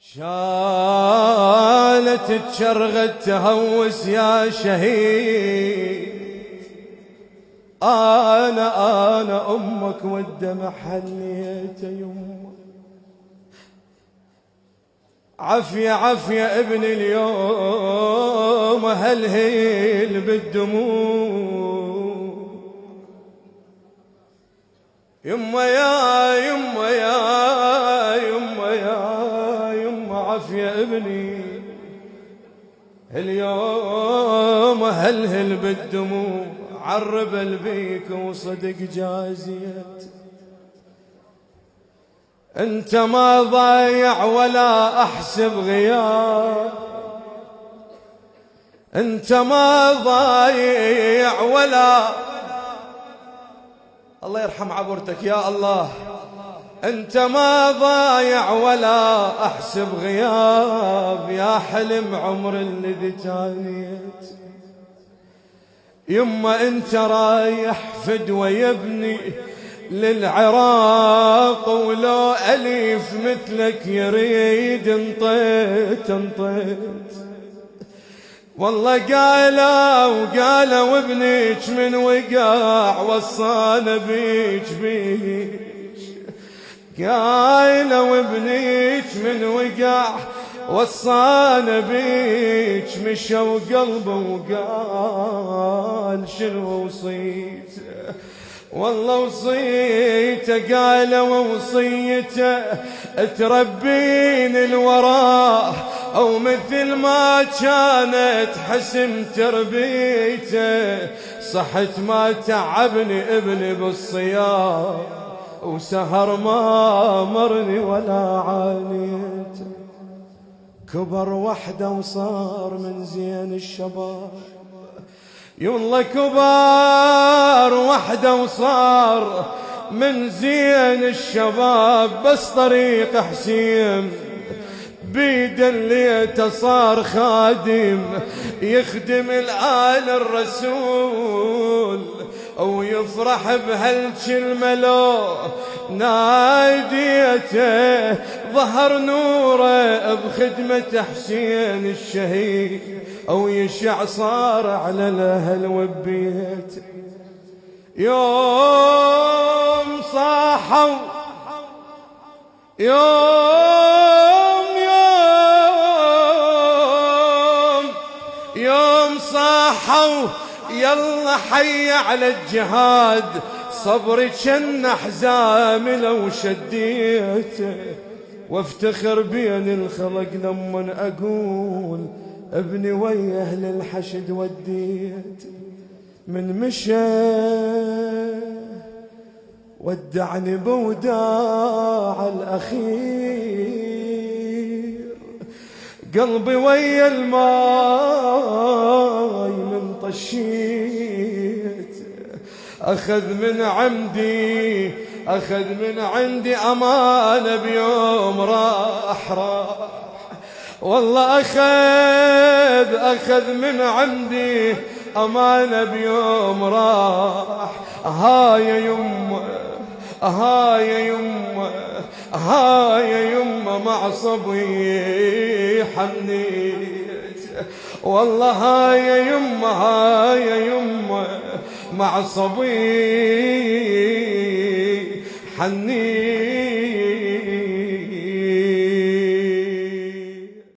شالت تشرغت تهوس يا شهيد، أنا أمك والدمع حليت يمك. عافية عافية ابني اليوم هلهل بالدموع، يما يا يما يا يما يا يما عافية ابني اليوم هلهل بالدموع. عرب البيك وصدق جازيت، انت ما ضايع ولا احسب غياب، انت ما ضايع ولا، الله يرحم عبرتك يا الله، انت ما ضايع ولا احسب غياب، يا حلم عمر الذي تانيت. يما انت رايح فدوى يا ابني للعراق، ولو أليف مثلك يريد انطيت. والله قالوا ابنك من وقع وصانا بيك قالوا ابنك من وقع وصانا بيك، مشى وقلبه وقال شنو وصيت. والله وصيته قالوا وصيته تربين الوراء، أو مثل ما كانت حسن تربيته. صحت ما تعبني ابني بالصيام، وسهر ما مرني ولا عانيت. كبر وحده وصار من زين الشباب، يلا كبر وحده وصار من زين الشباب. بس طريق حسين بيد الليته صار خادم، يخدم الآل الرسول، أو يفرح بهالكلمة لو ناديته. ظهر نوره بخدمة حسين الشهيد، أو يشع صار على الأهل والبيت. يوم صاحوا يوم صاحوا يلا حي على الجهاد. صبري كان حزام لو شديته، وافتخر بين الخلق لما اقول ابني ويا اهل الحشد وديت. من مشى ودعني بوداع الاخير، قلبي ويا الماي من طشيت. أخذ من عندي أمانة بيوم راح والله أخذ من عندي أمانة بيوم راح. ها يا يمه مع صبي حنيت. والله ها يا يمه مع صبي حنيت.